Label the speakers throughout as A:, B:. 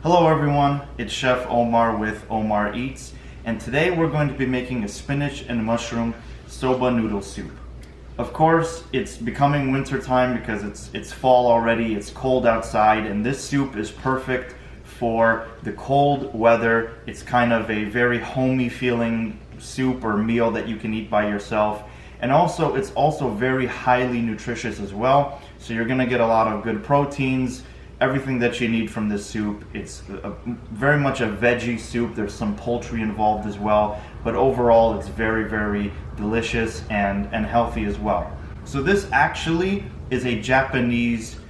A: Hello everyone, it's Chef Omar with Omar Eats, and today we're going to be making a spinach and mushroom soba noodle soup. Of course, it's becoming winter time because it's fall already, it's cold outside, and this soup is perfect for the cold weather. It's kind of a very homey feeling soup or meal that you can eat by yourself. And also, it's also very highly nutritious as well. So you're gonna get a lot of good proteins, everything that you need from this soup. It's very much a veggie soup. There's some poultry involved as well, but overall it's very, very delicious and healthy as well. So this actually is a Japanese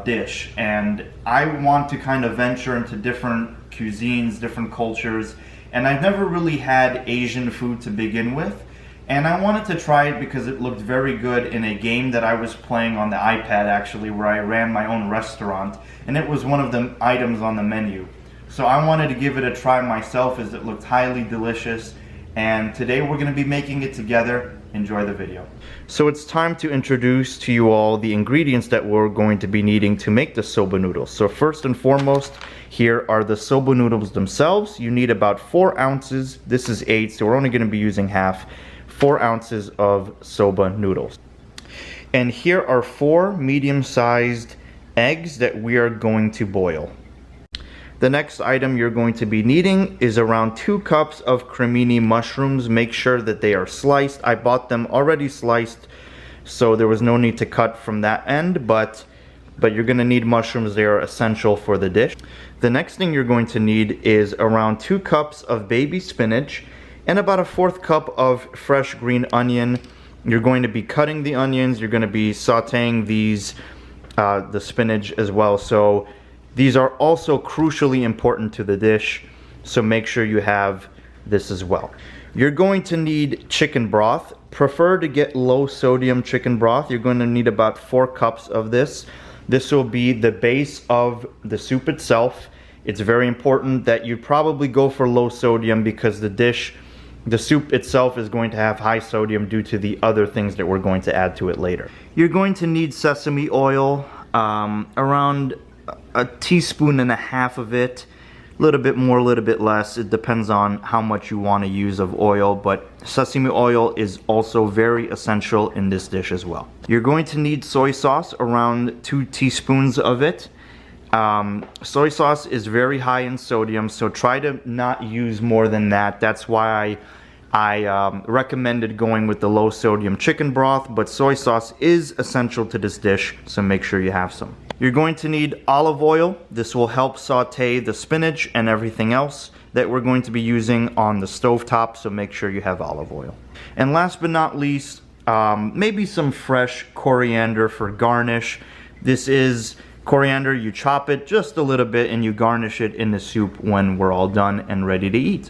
A: dish, and I want to kind of venture into different cuisines, different cultures, and I've never really had Asian food to begin with. And I wanted to try it because it looked very good in a game that I was playing on the iPad actually, where I ran my own restaurant, and it was one of the items on the menu. So I wanted to give it a try myself as it looked highly delicious, and today we're going to be making it together. Enjoy the video. So it's time to introduce to you all the ingredients that we're going to be needing to make the soba noodles. So first and foremost, here are the soba noodles themselves. You need about 4 ounces. This is 8, so we're only going to be using half. 4 ounces of soba noodles. And here are 4 medium-sized eggs that we are going to boil. The next item you're going to be needing is around 2 cups of cremini mushrooms. Make sure that they are sliced. I bought them already sliced, so there was no need to cut from that end, but you're going to need mushrooms. They are essential for the dish. The next thing you're going to need is around 2 cups of baby spinach and about a 1/4 cup of fresh green onion. You're going to be cutting the onions, you're going to be sauteing these, the spinach as well. So these are also crucially important to the dish, so make sure you have this as well. You're going to need chicken broth. Prefer to get low sodium chicken broth. You're going to need about 4 cups of this. This will be the base of the soup itself. It's very important that you probably go for low sodium because the soup itself is going to have high sodium due to the other things that we're going to add to it later. You're going to need sesame oil, around a teaspoon and a half of it. A little bit more, a little bit less. It depends on how much you want to use of oil, but sesame oil is also very essential in this dish as well. You're going to need soy sauce, around 2 teaspoons of it. Soy sauce is very high in sodium, so try to not use more than that. That's why I recommended going with the low sodium chicken broth, but soy sauce is essential to this dish, so make sure you have some. You're going to need olive oil. This will help saute the spinach and everything else that we're going to be using on the stovetop, so make sure you have olive oil. And last but not least, maybe some fresh coriander for garnish. This is coriander. You chop it just a little bit and you garnish it in the soup when we're all done and ready to eat.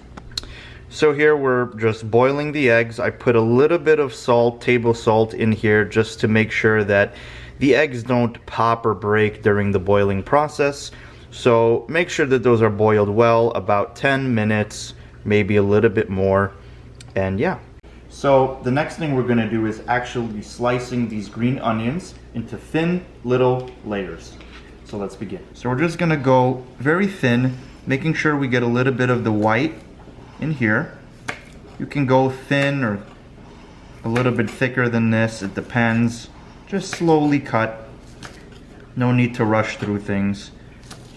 A: So here we're just boiling the eggs. I put a little bit of salt, table salt, in here just to make sure that the eggs don't pop or break during the boiling process. So make sure that those are boiled well, about 10 minutes, maybe a little bit more, and yeah. So the next thing we're gonna do is actually slicing these green onions into thin little layers. So let's begin. So we're just gonna go very thin, making sure we get a little bit of the white in here. You can go thin or a little bit thicker than this, it depends. Just slowly cut. No need to rush through things.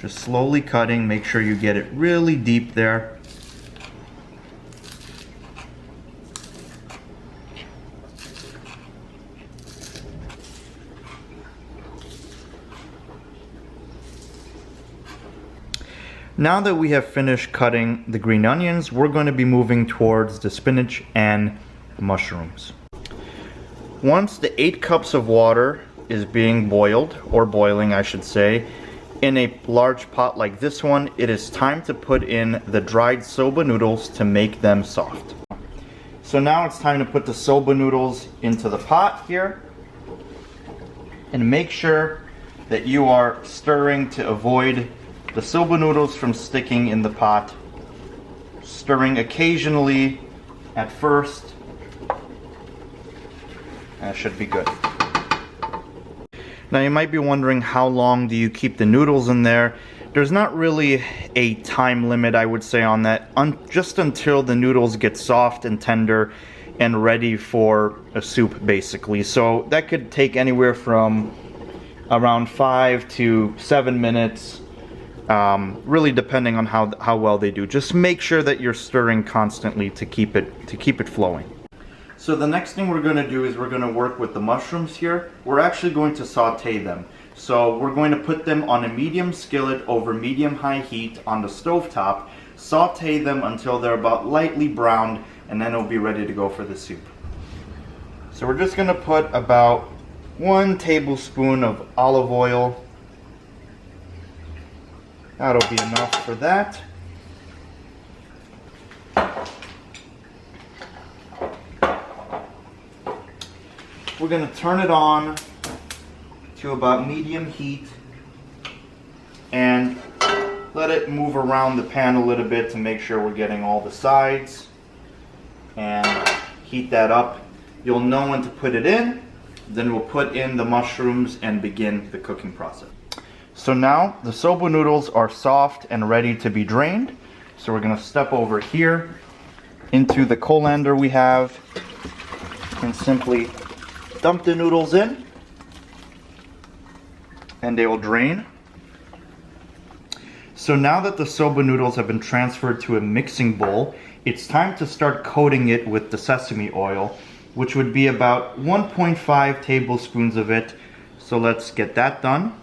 A: Just slowly cutting, make sure you get it really deep there. Now that we have finished cutting the green onions, we're going to be moving towards the spinach and mushrooms. Once the 8 cups of water is being boiled, or boiling I should say, in a large pot like this one, it is time to put in the dried soba noodles to make them soft. So now it's time to put the soba noodles into the pot here, and make sure that you are stirring to avoid the soba noodles from sticking in the pot. Stirring occasionally at first. That should be good. Now you might be wondering, how long do you keep the noodles in there? There's not really a time limit, I would say, on that, just until the noodles get soft and tender and ready for a soup, basically. So that could take anywhere from around 5 to 7 minutes, really depending on how well they do. Just make sure that you're stirring constantly to keep it flowing. So the next thing we're going to do is we're going to work with the mushrooms here. We're actually going to saute them. So we're going to put them on a medium skillet over medium-high heat on the stovetop, saute them until they're about lightly browned, and then it'll be ready to go for the soup. So we're just going to put about 1 tablespoon of olive oil. That'll be enough for that. We're going to turn it on to about medium heat and let it move around the pan a little bit to make sure we're getting all the sides, and heat that up. You'll know when to put it in. Then we'll put in the mushrooms and begin the cooking process. So now the soba noodles are soft and ready to be drained. So we're going to step over here into the colander we have and simply dump the noodles in, and they will drain. So now that the soba noodles have been transferred to a mixing bowl, it's time to start coating it with the sesame oil, which would be about 1.5 tablespoons of it. So let's get that done.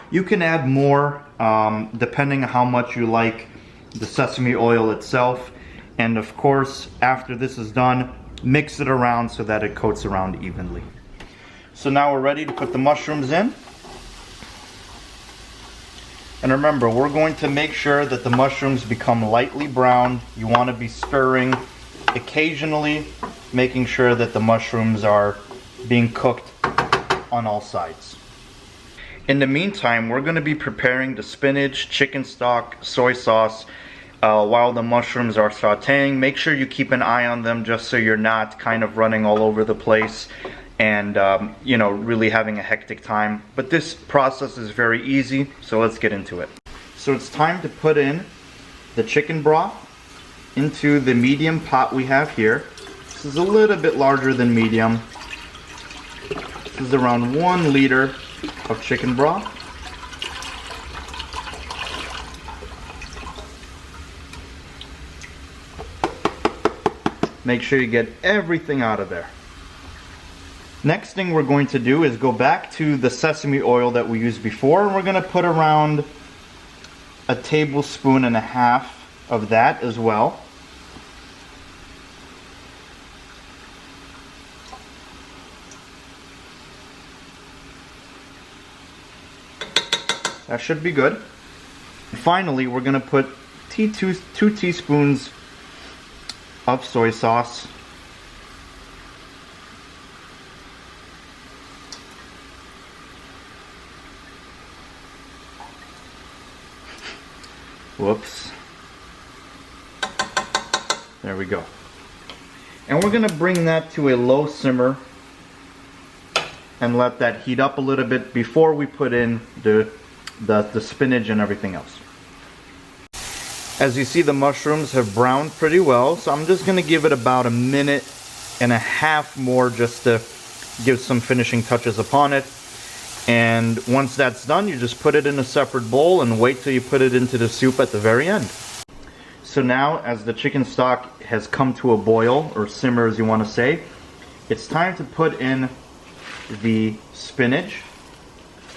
A: You can add more depending on how much you like the sesame oil itself. And of course, after this is done, mix it around so that it coats around evenly. So now we're ready to put the mushrooms in. And remember, we're going to make sure that the mushrooms become lightly browned. You want to be stirring occasionally, making sure that the mushrooms are being cooked on all sides. In the meantime, we're going to be preparing the spinach, chicken stock, soy sauce while the mushrooms are sauteing. Make sure you keep an eye on them just so you're not kind of running all over the place and you know, really having a hectic time. But this process is very easy, so let's get into it. So it's time to put in the chicken broth into the medium pot we have here. This is a little bit larger than medium. This is around 1 liter of chicken broth. Make sure you get everything out of there. Next thing we're going to do is go back to the sesame oil that we used before, and we're going to put around 1.5 tablespoons of that as well. That should be good. And finally, we're going to put 2 teaspoons of soy sauce. Whoops. There we go. And we're going to bring that to a low simmer and let that heat up a little bit before we put in the spinach and everything else. As you see, the mushrooms have browned pretty well, so I'm just going to give it about 1.5 minutes more just to give some finishing touches upon it. And once that's done, you just put it in a separate bowl and wait till you put it into the soup at the very end. So now, as the chicken stock has come to a boil, or simmer as you want to say, it's time to put in the spinach.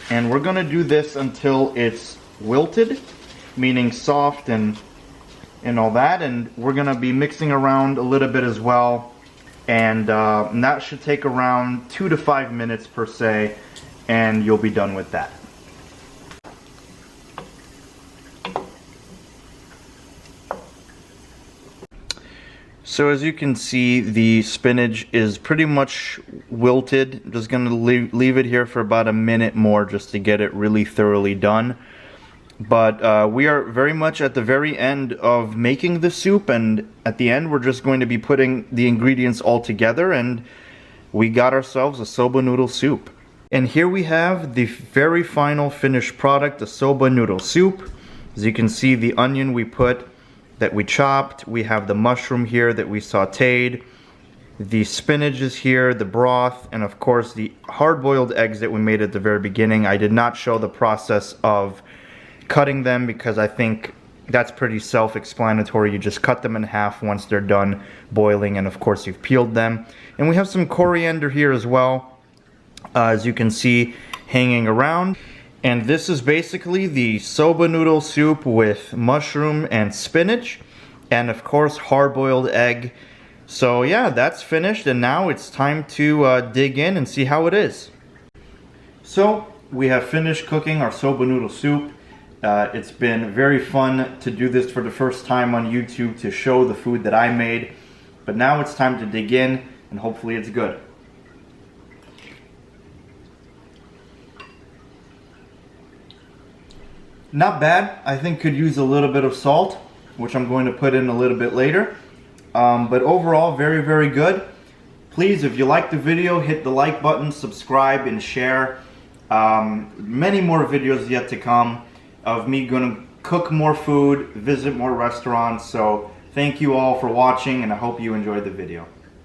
A: And we're going to do this until it's wilted, meaning soft and all that. And we're going to be mixing around a little bit as well. And that should take around 2 to 5 minutes per se, and you'll be done with that. So as you can see, the spinach is pretty much wilted. I'm just gonna leave it here for about a minute more just to get it really thoroughly done. But we are very much at the very end of making the soup, and at the end we're just going to be putting the ingredients all together, and we got ourselves a soba noodle soup. And here we have the very final finished product, the soba noodle soup. As you can see, the onion that we chopped, we have the mushroom here that we sauteed, the spinach is here, the broth, and of course the hard-boiled eggs that we made at the very beginning. I did not show the process of cutting them because I think that's pretty self-explanatory. You just cut them in half once they're done boiling, and of course you've peeled them. And we have some coriander here as well, as you can see, hanging around. And this is basically the soba noodle soup with mushroom and spinach, and of course hard-boiled egg. So yeah, that's finished, and now it's time to dig in and see how it is. So we have finished cooking our soba noodle soup. It's been very fun to do this for the first time on YouTube, to show the food that I made. But now it's time to dig in, and hopefully it's good. Not bad. I think could use a little bit of salt, which I'm going to put in a little bit later. But overall, very, very good. Please, if you like the video, hit the like button, subscribe, and share. Many more videos yet to come of me gonna cook more food, visit more restaurants. So thank you all for watching, and I hope you enjoyed the video.